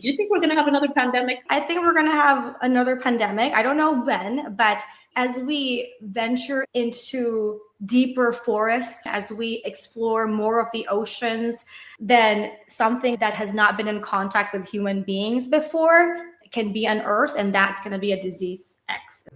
Do you think we're going to have another pandemic? I think we're going to have another pandemic. I don't know when, but as we venture into deeper forests, as we explore more of the oceans, then something that has not been in contact with human beings before can be unearthed, and that's going to be a disease X.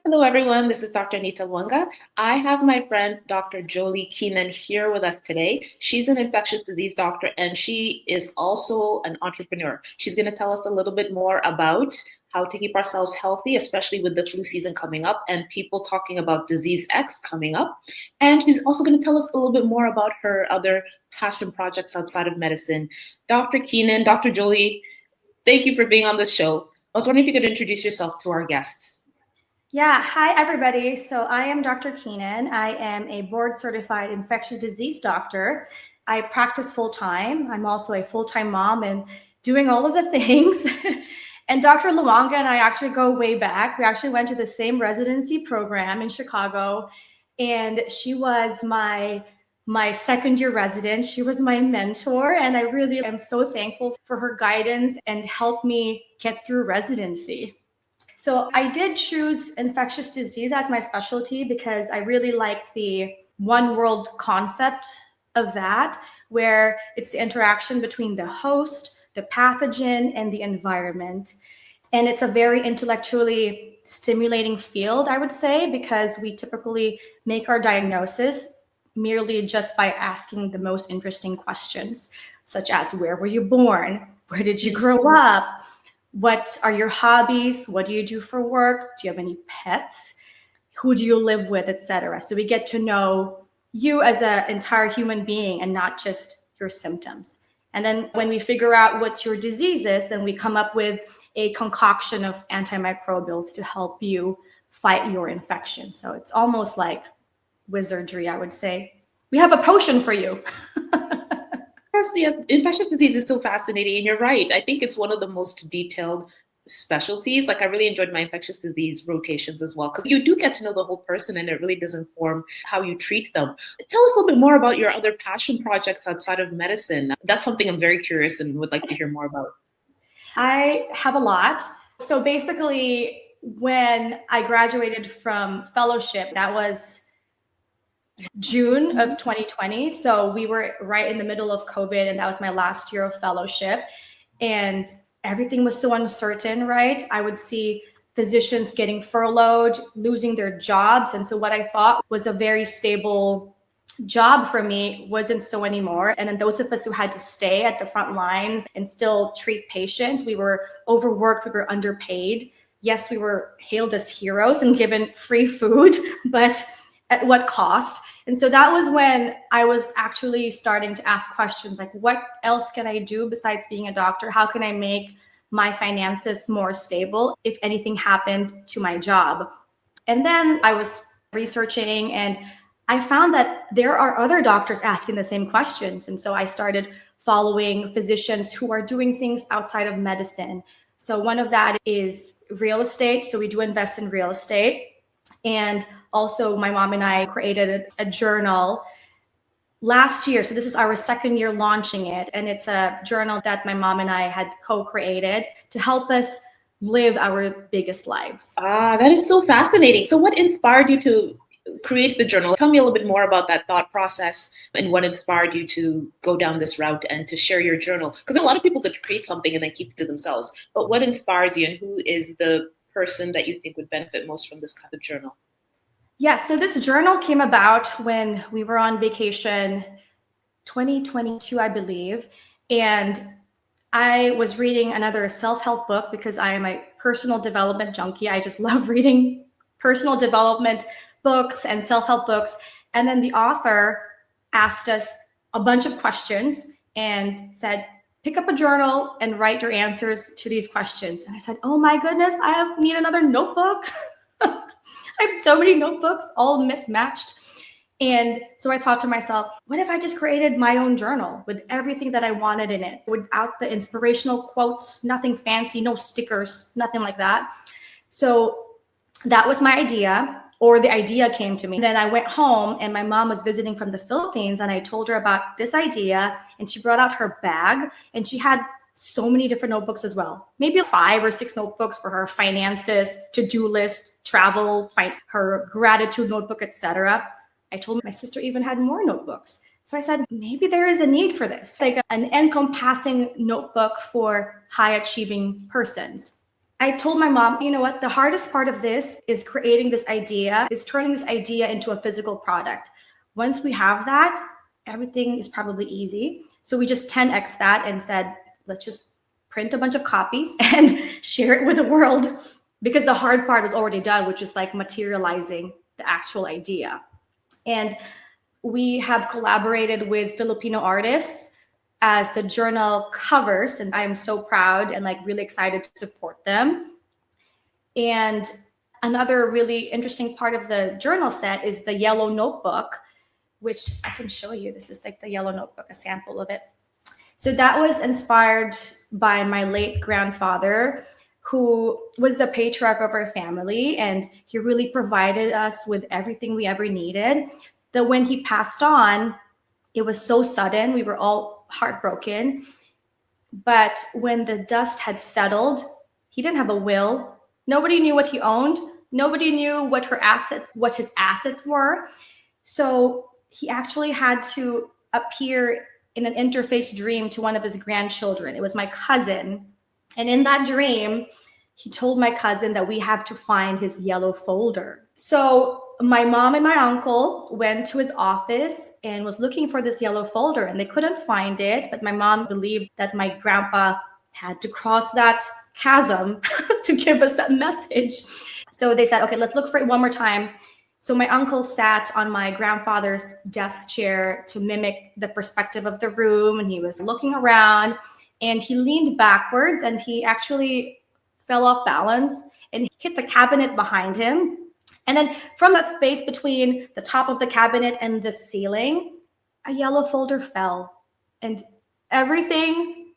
Hello, everyone. This is Dr. Anita Luanga. I have my friend, Dr. Jolie Keenan, here with us today. She's an infectious disease doctor, and she is also an entrepreneur. She's going to tell us a little bit more about how to keep ourselves healthy, especially with the flu season coming up and people talking about disease X coming up. And she's also going to tell us a little bit more about her other passion projects outside of medicine. Dr. Keenan, Dr. Jolie, thank you for being on the show. I was wondering if you could introduce yourself to our guests. Yeah, hi everybody. So I am Dr. Keenan. I am a board certified infectious disease doctor. I practice full time. I'm also a full-time mom and doing all of the things. And Dr. Luanga and I actually go way back. We actually went to the same residency program in Chicago, and she was my second year resident. She was my mentor, and I really am so thankful for her guidance and helped me get through residency. So I did choose infectious disease as my specialty because I really liked the one world concept of that, where it's the interaction between the host, the pathogen, and the environment. And it's a very intellectually stimulating field, I would say, because we typically make our diagnosis merely just by asking the most interesting questions, such as where were you born? Where did you grow up? What are your hobbies? What do you do for work? Do you have any pets? Who do you live with, etc.? So we get to know you as an entire human being and not just your symptoms. And then when we figure out what your disease is, then we come up with a concoction of antimicrobials to help you fight your infection. So it's almost like wizardry, I would say. We have a potion for you. Yes, infectious disease is so fascinating, and you're right. I think it's one of the most detailed specialties. Like, I really enjoyed my infectious disease rotations as well, because you do get to know the whole person, and it really does inform how you treat them. Tell us a little bit more about your other passion projects outside of medicine. That's something I'm very curious and would like to hear more about. I have a lot. So basically, when I graduated from fellowship, that was June of 2020. So we were right in the middle of COVID, and that was my last year of fellowship. And everything was so uncertain, right? I would see physicians getting furloughed, losing their jobs. And so what I thought was a very stable job for me wasn't so anymore. And then those of us who had to stay at the front lines and still treat patients, we were overworked, we were underpaid. Yes, we were hailed as heroes and given free food, but at what cost? And so that was when I was actually starting to ask questions like, what else can I do besides being a doctor? How can I make my finances more stable if anything happened to my job? And then I was researching, and I found that there are other doctors asking the same questions. And so I started following physicians who are doing things outside of medicine. So one of that is real estate. So we do invest in real estate. And also my mom and I created a journal last year. So this is our second year launching it. And it's a journal that my mom and I had co-created to help us live our biggest lives. That is so fascinating. So what inspired you to create the journal? Tell me a little bit more about that thought process and what inspired you to go down this route and to share your journal. Because a lot of people could create something and then keep it to themselves. But what inspires you, and who is the person that you think would benefit most from this kind of journal? Yeah, so this journal came about when we were on vacation 2022, I believe. And I was reading another self-help book because I am a personal development junkie. I just love reading personal development books and self-help books. And then the author asked us a bunch of questions and said, pick up a journal and write your answers to these questions. And I said, oh my goodness, need another notebook. I have so many notebooks, all mismatched. And so I thought to myself, what if I just created my own journal with everything that I wanted in it, without the inspirational quotes, nothing fancy, no stickers, nothing like that. So that was my idea. or the idea came to me. And then I went home and my mom was visiting from the Philippines and I told her about this idea and she brought out her bag and she had so many different notebooks as well. Maybe 5 or 6 notebooks for her finances, to-do list, travel, her gratitude notebook, etc. I told my sister even had more notebooks. So I said, maybe there is a need for this, like an encompassing notebook for high achieving persons. I told my mom, you know what, the hardest part of this is creating this idea, is turning this idea into a physical product. Once we have that, everything is probably easy. So we just 10x that and said, let's just print a bunch of copies and share it with the world, because the hard part was already done, which is like materializing the actual idea. And we have collaborated with Filipino artists as the journal covers, and I'm so proud and like really excited to support them. And another really interesting part of the journal set is the yellow notebook, which I can show you. This is like the yellow notebook, a sample of it. So that was inspired by my late grandfather, who was the patriarch of our family, and he really provided us with everything we ever needed. That when he passed on, it was so sudden. We were all heartbroken. But when the dust had settled, he didn't have a will. Nobody knew what he owned. Nobody knew what his assets were. So he actually had to appear in an interface dream to one of his grandchildren. It was my cousin. And in that dream, he told my cousin that we have to find his yellow folder. So my mom and my uncle went to his office and was looking for this yellow folder, and they couldn't find it. But my mom believed that my grandpa had to cross that chasm to give us that message. So they said, okay, let's look for it one more time. So my uncle sat on my grandfather's desk chair to mimic the perspective of the room, and he was looking around, and he leaned backwards and he actually fell off balance and hit the cabinet behind him. And then from that space between the top of the cabinet and the ceiling, a yellow folder fell, and everything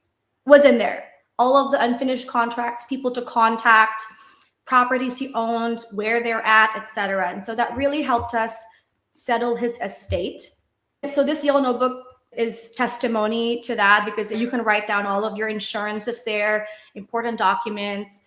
was in there. All of the unfinished contracts, people to contact, properties he owned, where they're at, etc. And so that really helped us settle his estate. So this yellow notebook is testimony to that, because you can write down all of your insurances there, important documents,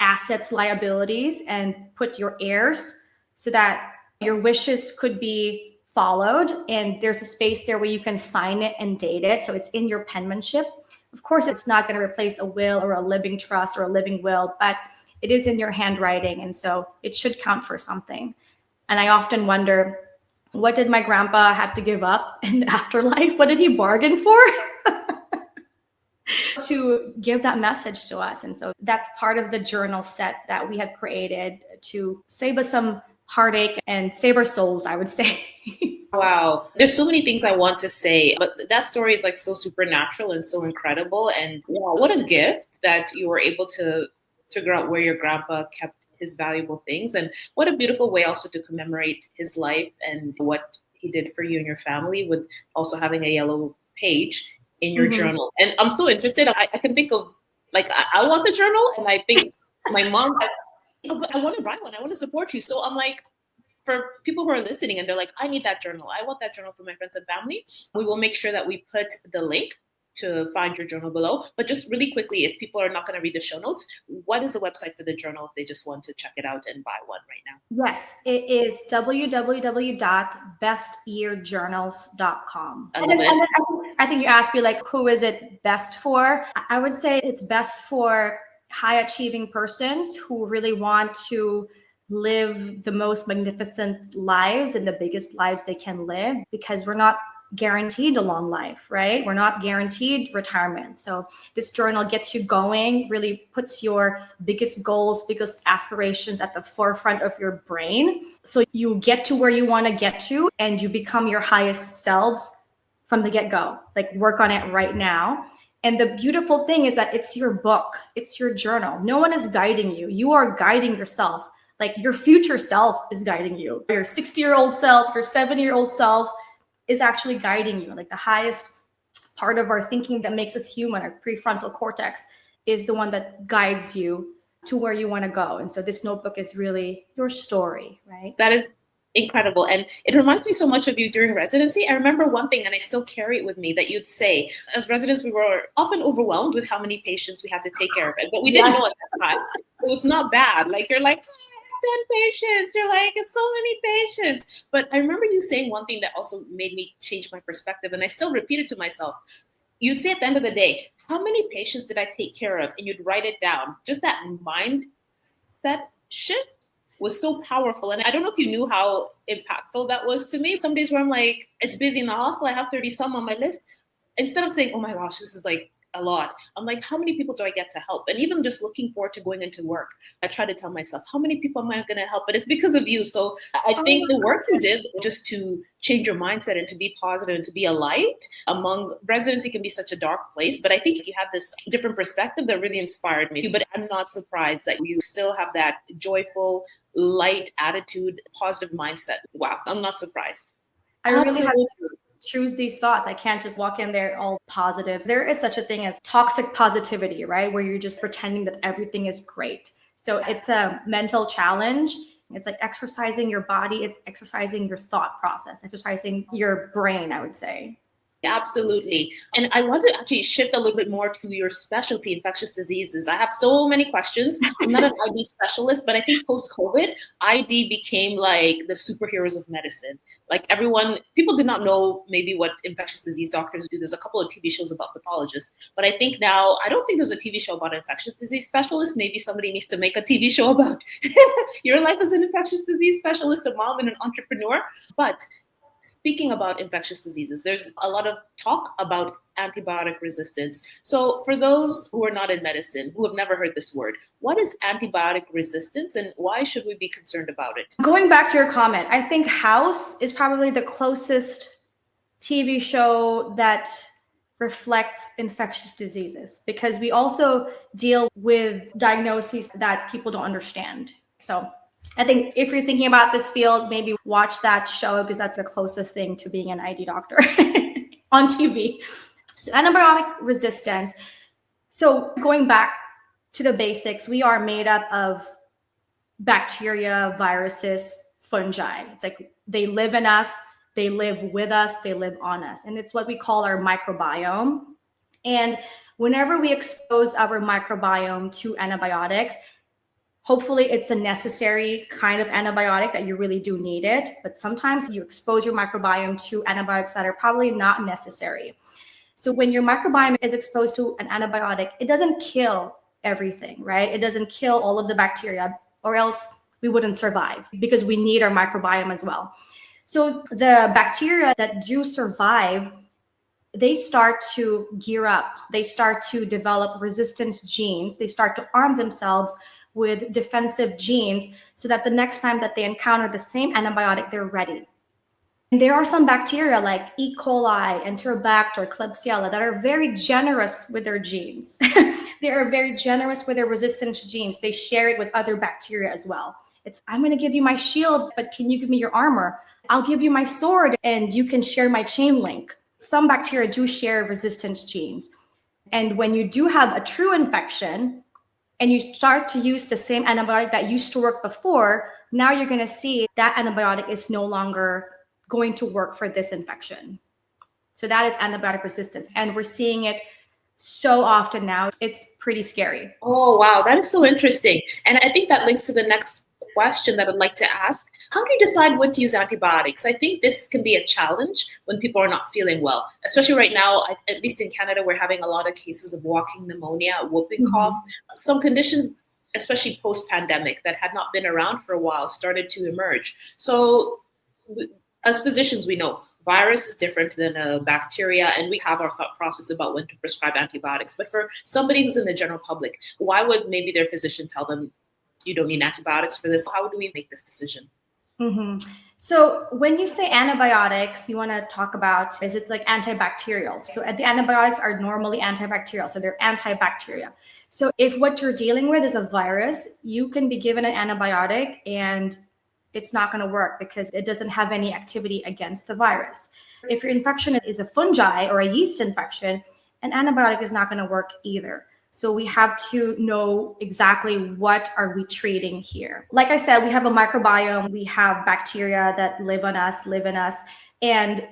assets, liabilities, and put your heirs so that your wishes could be followed. And there's a space there where you can sign it and date it. So it's in your penmanship. Of course, it's not going to replace a will or a living trust or a living will, but it is in your handwriting. And so it should count for something. And I often wonder, what did my grandpa have to give up in the afterlife? What did he bargain for? To give that message to us. And so that's part of the journal set that we have created to save us some heartache and save our souls, I would say. Wow. There's so many things I want to say, but that story is like so supernatural and so incredible. And wow, what a gift that you were able to figure out where your grandpa kept his valuable things. And what a beautiful way also to commemorate his life and what he did for you and your family, with also having a yellow page in your journal. And I'm so interested. I can think of, like, I want the journal, and I think my mom, I want to write one. I want to support you. So I'm like, for people who are listening and they're like, I need that journal. I want that journal for my friends and family. We will make sure that we put the link to find your journal below. But just really quickly, if people are not going to read the show notes, what is the website for the journal if they just want to check it out and buy one right now? Yes, it is www.bestyearjournals.com. And I think you asked me, like, who is it best for? I would say it's best for high achieving persons who really want to live the most magnificent lives and the biggest lives they can live, because we're not guaranteed a long life, right? We're not guaranteed retirement. So this journal gets you going, really puts your biggest goals, biggest aspirations at the forefront of your brain. So you get to where you want to get to, and you become your highest selves from the get-go. Like, work on it right now. And the beautiful thing is that it's your book, it's your journal. No one is guiding you. You are guiding yourself. Like, your future self is guiding you. Your 60-year-old self, your 70-year-old self is actually guiding you. Like, the highest part of our thinking that makes us human, our prefrontal cortex, is the one that guides you to where you want to go. And so this notebook is really your story, right? That is incredible. And it reminds me so much of you during residency. I remember one thing, and I still carry it with me, that you'd say, as residents, we were often overwhelmed with how many patients we had to take care of. But we didn't know at that time. So it's not bad. Like, you're like, 10 patients. You're like, it's so many patients. But I remember you saying one thing that also made me change my perspective. And I still repeat it to myself. You'd say at the end of the day, how many patients did I take care of? And you'd write it down. Just that mindset shift was so powerful. And I don't know if you knew how impactful that was to me. Some days where I'm like, it's busy in the hospital, I have 30 some on my list. Instead of saying, oh my gosh, this is like a lot, I'm like, how many people do I get to help? And even just looking forward to going into work, I try to tell myself, how many people am I going to help? But it's because of you. So I think the work you did just to change your mindset and to be positive and to be a light among residency can be such a dark place. But I think you had this different perspective that really inspired me. But I'm not surprised that you still have that joyful, light attitude, positive mindset. Wow, I'm not surprised. I really have to choose these thoughts. I can't just walk in there all positive. There is such a thing as toxic positivity, right? Where you're just pretending that everything is great. So it's a mental challenge. It's like exercising your body. It's exercising your thought process, exercising your brain, I would say. Absolutely. And I want to actually shift a little bit more to your specialty, infectious diseases. I have so many questions. I'm not an ID specialist, but I think post-COVID, ID became like the superheroes of medicine. Like people did not know maybe what infectious disease doctors do. There's a couple of TV shows about pathologists, but I think now, I don't think there's a TV show about infectious disease specialists. Maybe somebody needs to make a TV show about your life as an infectious disease specialist, a mom and an entrepreneur. But speaking about infectious diseases, there's a lot of talk about antibiotic resistance. So for those who are not in medicine, who have never heard this word, what is antibiotic resistance and why should we be concerned about it? Going back to your comment, I think House is probably the closest TV show that reflects infectious diseases, because we also deal with diagnoses that people don't understand. So I think if you're thinking about this field, maybe watch that show, because that's the closest thing to being an ID doctor on TV. So antibiotic resistance. So going back to the basics, we are made up of bacteria, viruses, fungi. It's like they live in us, they live with us, they live on us. And it's what we call our microbiome. And whenever we expose our microbiome to antibiotics, hopefully it's a necessary kind of antibiotic that you really do need it. But sometimes you expose your microbiome to antibiotics that are probably not necessary. So when your microbiome is exposed to an antibiotic, it doesn't kill everything, right? It doesn't kill all of the bacteria, or else we wouldn't survive, because we need our microbiome as well. So the bacteria that do survive, they start to gear up. They start to develop resistance genes. They start to arm themselves with defensive genes so that the next time that they encounter the same antibiotic, they're ready. And there are some bacteria like E. coli, Enterobacter, Klebsiella that are very generous with their genes. They are very generous with their resistance genes. They share it with other bacteria as well. I'm going to give you my shield, but can you give me your armor? I'll give you my sword and you can share my chain link. Some bacteria do share resistance genes. And when you do have a true infection, and you start to use the same antibiotic that used to work before, now you're going to see that antibiotic is no longer going to work for this infection. So that is antibiotic resistance. And we're seeing it so often now. It's pretty scary. Oh, wow. That is so interesting. And I think that links to the next question that I'd like to ask. How do you decide when to use antibiotics? I think this can be a challenge when people are not feeling well, especially right now, at least in Canada, we're having a lot of cases of walking pneumonia, whooping cough. Some conditions, especially post-pandemic, that had not been around for a while, started to emerge. So as physicians, we know virus is different than a bacteria, and we have our thought process about when to prescribe antibiotics. But for somebody who's in the general public, why would maybe their physician tell them, you don't need antibiotics for this? How do we make this decision? So when you say antibiotics, you want to talk about, is it like antibacterial? So the antibiotics are normally antibacterial. So they're antibacteria. So if what you're dealing with is a virus, you can be given an antibiotic and it's not going to work because it doesn't have any activity against the virus. If your infection is a fungi or a yeast infection, an antibiotic is not going to work either. So we have to know exactly what are we treating here. Like I said, we have a microbiome, we have bacteria that live in us, and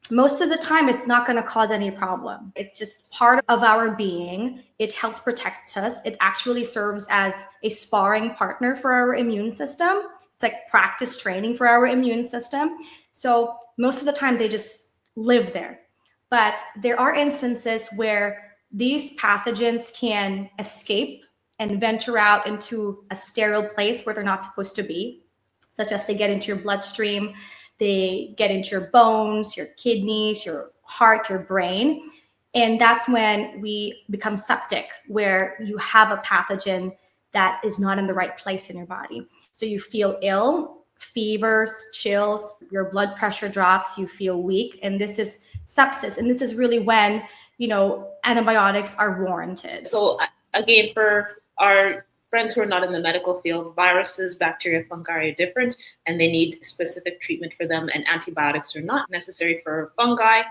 most of the time it's not going to cause any problem. It's just part of our being. It helps protect us. It actually serves as a sparring partner for our immune system. It's like practice training for our immune system. So most of the time they just live there. But there are instances where these pathogens can escape and venture out into a sterile place where they're not supposed to be, such as they get into your bloodstream, they get into your bones, your kidneys, your heart, your brain. And that's when we become septic, where you have a pathogen that is not in the right place in your body. So you feel ill, fevers, chills, your blood pressure drops, you feel weak. And this is sepsis. And this is really when, antibiotics are warranted. So again, for our friends who are not in the medical field, viruses, bacteria, fungi are different, and they need specific treatment for them, and antibiotics are not necessary for fungi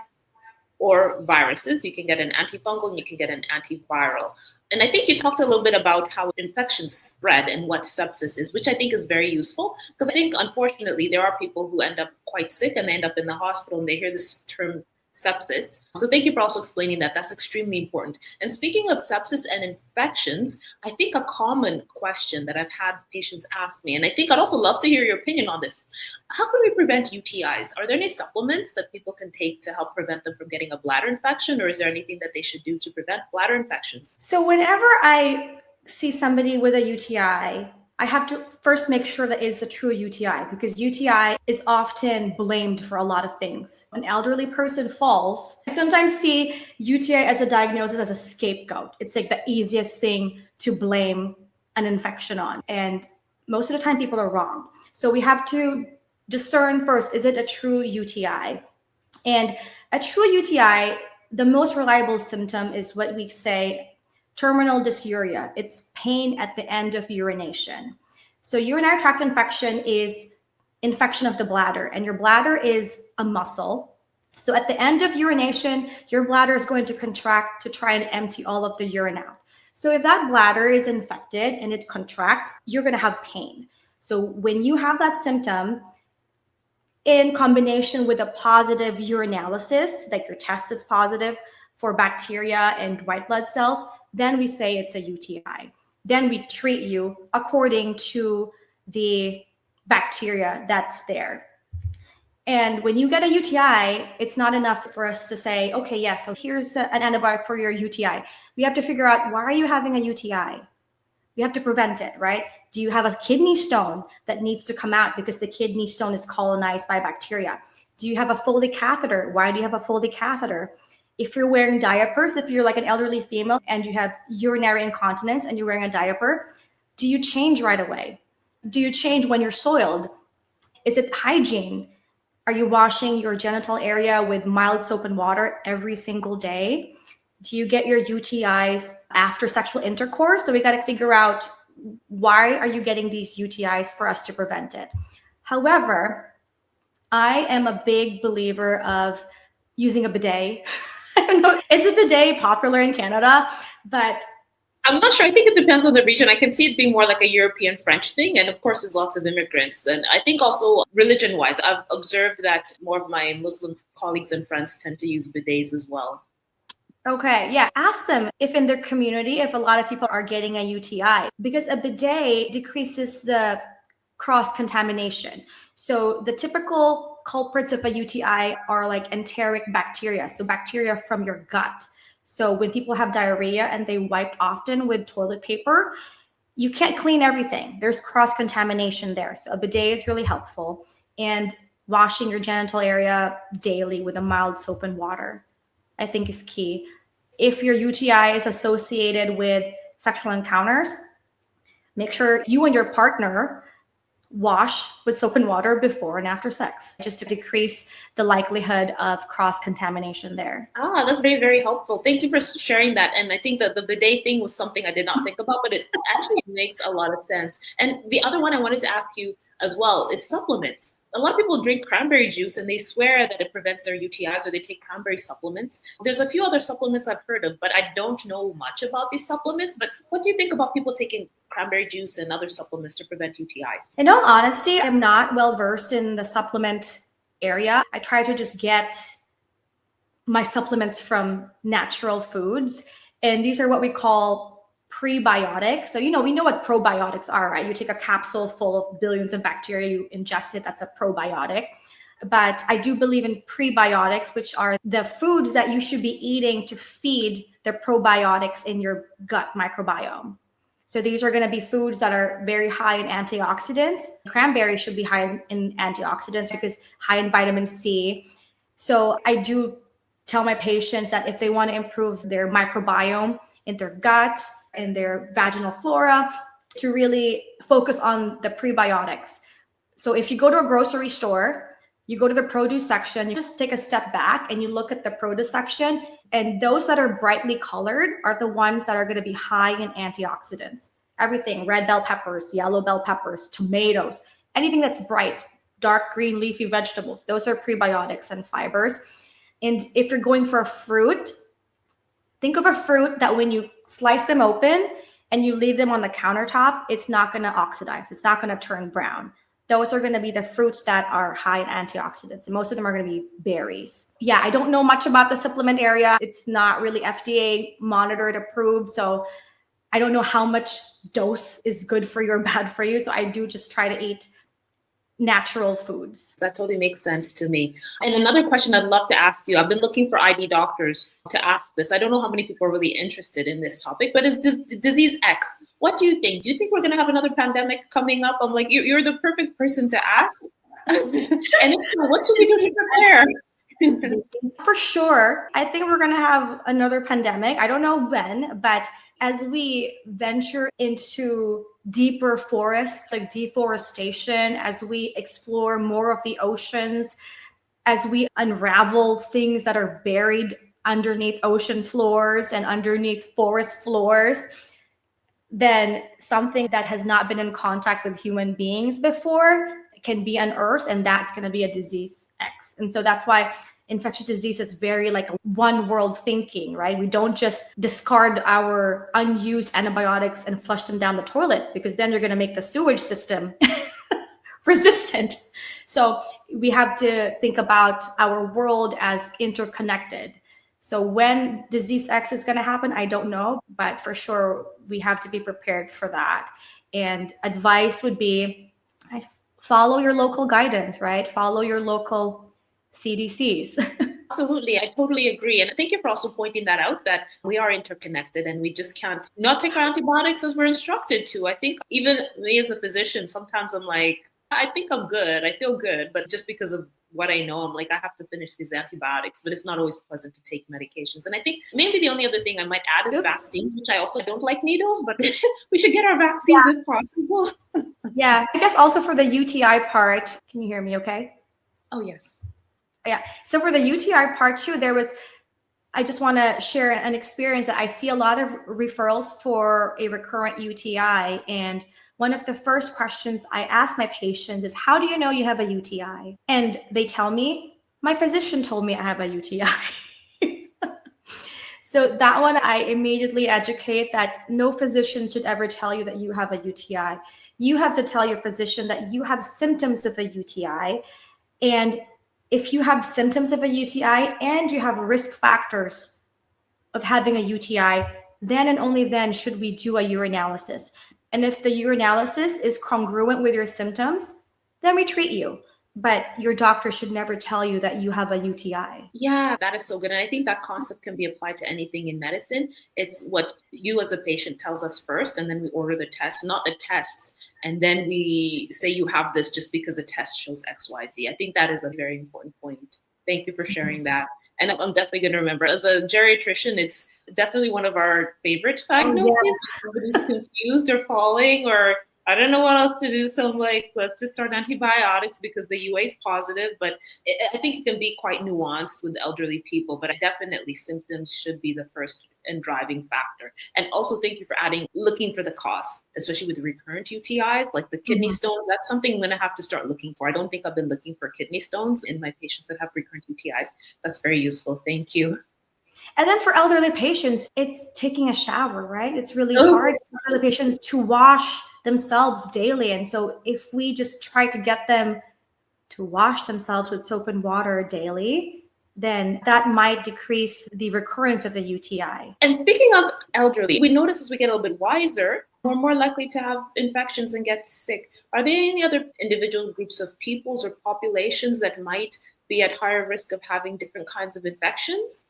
or viruses. You can get an antifungal and you can get an antiviral. And I think you talked a little bit about how infections spread and what sepsis is, which I think is very useful, because I think, unfortunately, there are people who end up quite sick and they end up in the hospital and they hear this term sepsis. So thank you for also explaining that. That's extremely important. And speaking of sepsis and infections, I think a common question that I've had patients ask me, and I think I'd also love to hear your opinion on this. How can we prevent UTIs? Are there any supplements that people can take to help prevent them from getting a bladder infection, or is there anything that they should do to prevent bladder infections? So whenever I see somebody with a UTI, I have to first make sure that it's a true UTI, because UTI is often blamed for a lot of things. An elderly person falls. I sometimes see UTI as a diagnosis as a scapegoat. It's like the easiest thing to blame an infection on. And most of the time people are wrong. So we have to discern first, is it a true UTI? And a true UTI, the most reliable symptom is what we say terminal dysuria. It's pain at the end of urination. So urinary tract infection is infection of the bladder, and your bladder is a muscle. So at the end of urination, your bladder is going to contract to try and empty all of the urine out. So if that bladder is infected and it contracts, you're going to have pain. So when you have that symptom, in combination with a positive urinalysis, like your test is positive for bacteria and white blood cells, then we say it's a UTI. Then we treat you according to the bacteria that's there. And when you get a UTI, it's not enough for us to say, okay, yes, so here's an antibiotic for your UTI. We have to figure out, why are you having a UTI? We have to prevent it, right? Do you have a kidney stone that needs to come out because the kidney stone is colonized by bacteria? Do you have a Foley catheter? Why do you have a Foley catheter? If you're wearing diapers, if you're like an elderly female and you have urinary incontinence and you're wearing a diaper, do you change right away? Do you change when you're soiled? Is it hygiene? Are you washing your genital area with mild soap and water every single day? Do you get your UTIs after sexual intercourse? So we got to figure out, why are you getting these UTIs for us to prevent it? However, I am a big believer of using a bidet. I don't know, is a bidet popular in Canada? But I'm not sure. I think it depends on the region. I can see it being more like a European French thing. And of course, there's lots of immigrants. And I think also religion-wise, I've observed that more of my Muslim colleagues and friends tend to use bidets as well. Okay, yeah. Ask them if in their community, if a lot of people are getting a UTI, because a bidet decreases the cross-contamination. So the typical culprits of a UTI are like enteric bacteria, so bacteria from your gut. So when people have diarrhea and they wipe often with toilet paper, you can't clean everything. There's cross-contamination there. So a bidet is really helpful. And washing your genital area daily with a mild soap and water, I think, is key. If your UTI is associated with sexual encounters, make sure you and your partner wash with soap and water before and after sex, just to decrease the likelihood of cross-contamination there. That's very, very helpful. Thank you for sharing that. And I think that the bidet thing was something I did not think about, but it actually makes a lot of sense. And the other one I wanted to ask you as well is supplements. A lot of people drink cranberry juice and they swear that it prevents their UTIs, or they take cranberry supplements. There's a few other supplements I've heard of, but I don't know much about these supplements. But what do you think about people taking cranberry juice and other supplements to prevent UTIs? In all honesty, I'm not well versed in the supplement area. I try to just get my supplements from natural foods. And these are what we call prebiotics. So, we know what probiotics are, right? You take a capsule full of billions of bacteria, you ingest it, that's a probiotic. But I do believe in prebiotics, which are the foods that you should be eating to feed the probiotics in your gut microbiome. So these are going to be foods that are very high in antioxidants. Cranberry should be high in antioxidants because high in vitamin C. So I do tell my patients that if they want to improve their microbiome in their gut and their vaginal flora, to really focus on the prebiotics. So if you go to a grocery store, you go to the produce section, you just take a step back and you look at the produce section, and those that are brightly colored are the ones that are going to be high in antioxidants. Everything, red bell peppers, yellow bell peppers, tomatoes, anything that's bright, dark green leafy vegetables, those are prebiotics and fibers. And if you're going for a fruit, think of a fruit that when you slice them open and you leave them on the countertop, it's not going to oxidize. It's not going to turn brown. Those are going to be the fruits that are high in antioxidants. And most of them are going to be berries. Yeah, I don't know much about the supplement area. It's not really FDA monitored, approved. So I don't know how much dose is good for you or bad for you. So I do just try to eat natural foods. That totally makes sense to me. And another question I'd love to ask you, I've been looking for ID doctors to ask this. I don't know how many people are really interested in this topic, but is disease X. What do you think? Do you think we're going to have another pandemic coming up? I'm like, you're the perfect person to ask. And if so, what should we do to prepare? For sure. I think we're going to have another pandemic. I don't know when, but as we venture into deeper forests, like deforestation, as we explore more of the oceans, as we unravel things that are buried underneath ocean floors and underneath forest floors, then something that has not been in contact with human beings before can be unearthed, and that's going to be a disease X. And so that's why infectious disease is very like one world thinking, right? We don't just discard our unused antibiotics and flush them down the toilet, because then you're going to make the sewage system resistant. So we have to think about our world as interconnected. So when disease X is going to happen, I don't know, but for sure we have to be prepared for that. And advice would be, follow your local guidance, right? Follow your local CDCs. Absolutely. I totally agree. And thank you for also pointing that out, that we are interconnected and we just can't not take our antibiotics as we're instructed to. I think even me as a physician, sometimes I'm like, I think I'm good. I feel good. But just because of what I know, I'm like, I have to finish these antibiotics, but it's not always pleasant to take medications. And I think maybe the only other thing I might add is vaccines, which I also don't like needles, but we should get our vaccines if possible. Yeah. I guess also for the UTI part, can you hear me okay? Oh, yes. Yeah. So for the UTI part too, I just want to share an experience that I see a lot of referrals for a recurrent UTI. And one of the first questions I ask my patients is, how do you know you have a UTI? And they tell me, my physician told me I have a UTI. So that one, I immediately educate that no physician should ever tell you that you have a UTI. You have to tell your physician that you have symptoms of a UTI. And if you have symptoms of a UTI and you have risk factors of having a UTI, then and only then should we do a urinalysis. And if the urinalysis is congruent with your symptoms, then we treat you. But your doctor should never tell you that you have a UTI. Yeah, that is so good. And I think that concept can be applied to anything in medicine. It's what you as a patient tells us first, and then we order the tests, not the tests. And then we say you have this just because a test shows X, Y, Z. I think that is a very important point. Thank you for sharing that. And I'm definitely going to remember. As a geriatrician, it's definitely one of our favorite diagnoses. Everybody's confused or falling or I don't know what else to do. So I'm like, let's just start antibiotics because the UA is positive. But I think it can be quite nuanced with elderly people. But definitely symptoms should be the first and driving factor. And also, thank you for adding looking for the cause, especially with recurrent UTIs like the kidney Mhm. stones. That's something I'm going to have to start looking for. I don't think I've been looking for kidney stones in my patients that have recurrent UTIs. That's very useful. Thank you. And then for elderly patients, it's taking a shower, right? It's really Oh, hard for elderly patients to wash themselves daily. And so if we just try to get them to wash themselves with soap and water daily, then that might decrease the recurrence of the UTI. and speaking of elderly, we notice as we get a little bit wiser, we're more likely to have infections and get sick. Are there any other individual groups of peoples or populations that might be at higher risk of having different kinds of infections?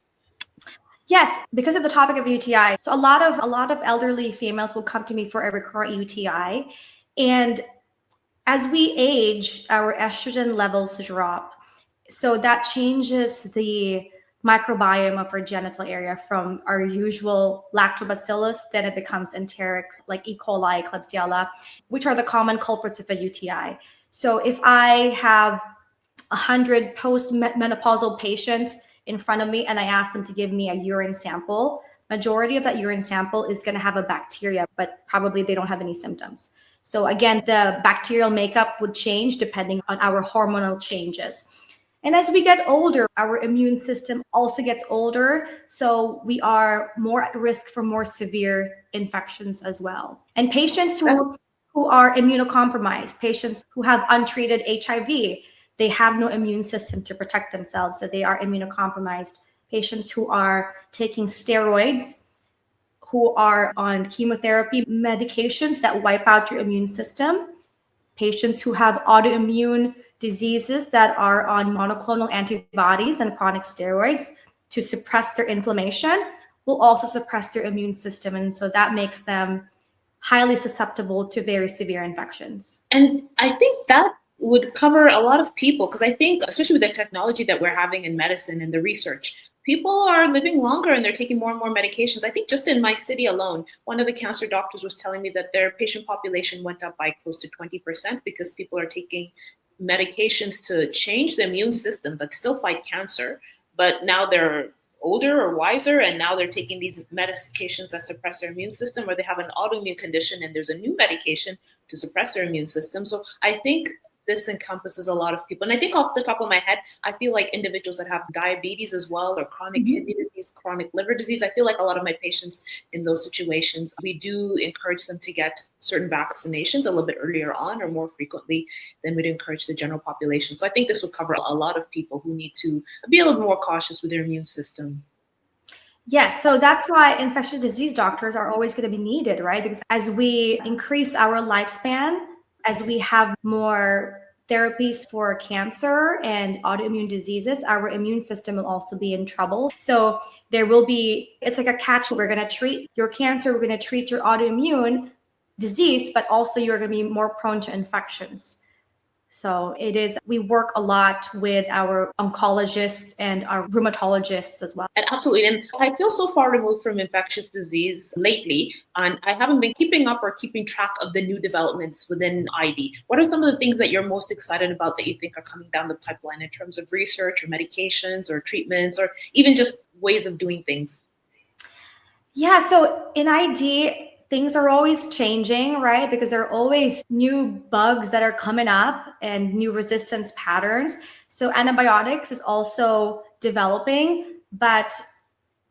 Yes, because of the topic of UTI. So a lot of elderly females will come to me for a recurrent UTI. And as we age, our estrogen levels drop. So that changes the microbiome of our genital area from our usual lactobacillus, then it becomes enterics like E. coli, Klebsiella, which are the common culprits of a UTI. So if I have 100 post-menopausal patients in front of me and I ask them to give me a urine sample, majority of that urine sample is going to have a bacteria, but probably they don't have any symptoms. So again, the bacterial makeup would change depending on our hormonal changes. And as we get older, our immune system also gets older. So we are more at risk for more severe infections as well. And patients That's who are immunocompromised, patients who have untreated HIV, they have no immune system to protect themselves. So they are immunocompromised. Patients who are taking steroids, who are on chemotherapy medications that wipe out your immune system, patients who have autoimmune diseases that are on monoclonal antibodies and chronic steroids to suppress their inflammation will also suppress their immune system. And so that makes them highly susceptible to very severe infections. And I think that would cover a lot of people because I think, especially with the technology that we're having in medicine and the research, people are living longer and they're taking more and more medications. I think just in my city alone, one of the cancer doctors was telling me that their patient population went up by close to 20% because people are taking medications to change the immune system but still fight cancer. But now they're older or wiser, and now they're taking these medications that suppress their immune system, or they have an autoimmune condition and there's a new medication to suppress their immune system. So I think this encompasses a lot of people. And I think off the top of my head, I feel like individuals that have diabetes as well, or chronic Mhm. kidney disease, chronic liver disease, I feel like a lot of my patients in those situations, we do encourage them to get certain vaccinations a little bit earlier on or more frequently than we'd encourage the general population. So I think this would cover a lot of people who need to be a little more cautious with their immune system. Yes, so that's why infectious disease doctors are always going to be needed, right? Because as we increase our lifespan, as we have more therapies for cancer and autoimmune diseases, our immune system will also be in trouble. So there will be, it's like a catch. We're going to treat your cancer, we're going to treat your autoimmune disease, but also you're going to be more prone to infections. So it is, we work a lot with our oncologists and our rheumatologists as well. And absolutely. And I feel so far removed from infectious disease lately, and I haven't been keeping up or keeping track of the new developments within ID. What are some of the things that you're most excited about that you think are coming down the pipeline in terms of research or medications or treatments or even just ways of doing things? Yeah, so in ID, things are always changing, right? Because there are always new bugs that are coming up and new resistance patterns. So antibiotics is also developing, but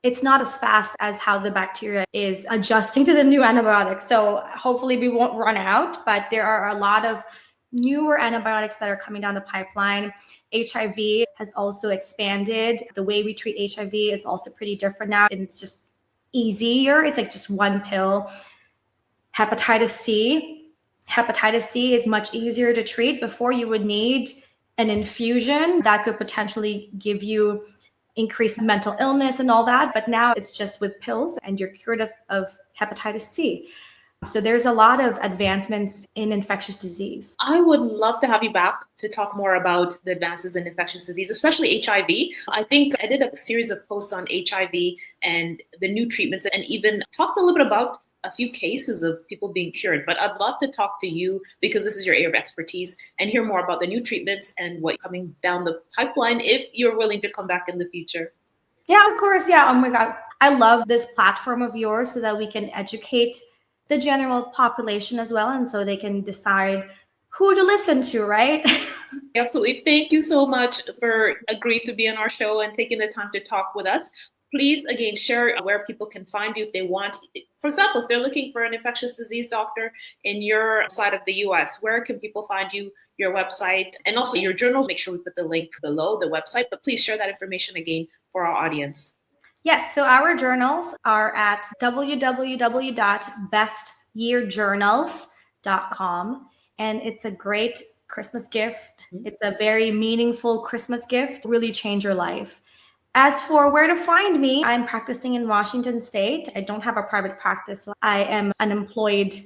it's not as fast as how the bacteria is adjusting to the new antibiotics. So hopefully we won't run out, but there are a lot of newer antibiotics that are coming down the pipeline. HIV has also expanded. The way we treat HIV is also pretty different now, and it's just easier. It's like just one pill. Hepatitis C. Hepatitis C is much easier to treat. Before you would need an infusion that could potentially give you increased mental illness and all that. But now it's just with pills and you're cured of hepatitis C. So there's a lot of advancements in infectious disease. I would love to have you back to talk more about the advances in infectious disease, especially HIV. I think I did a series of posts on HIV and the new treatments, and even talked a little bit about a few cases of people being cured. But I'd love to talk to you, because this is your area of expertise, and hear more about the new treatments and what's coming down the pipeline, if you're willing to come back in the future. Yeah, of course. Yeah. Oh my God. I love this platform of yours so that we can educate the general population as well. And so they can decide who to listen to, right? Absolutely. Thank you so much for agreeing to be on our show and taking the time to talk with us. Please, again, share where people can find you if they want. For example, if they're looking for an infectious disease doctor in your side of the US, where can people find you, your website, and also your journals? Make sure we put the link below the website, but please share that information again for our audience. Yes. So our journals are at www.bestyearjournals.com. And it's a great Christmas gift. It's a very meaningful Christmas gift, really change your life. As for where to find me, I'm practicing in Washington State. I don't have a private practice, so I am an employed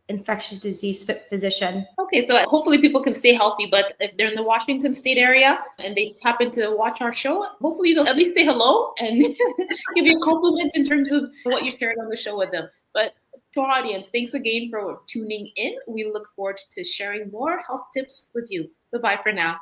infectious disease physician. Okay, so hopefully people can stay healthy, but if they're in the Washington State area and they happen to watch our show, hopefully they'll at least say hello and give you a compliment in terms of what you shared on the show with them. But to our audience, thanks again for tuning in. We look forward to sharing more health tips with you. Goodbye for now.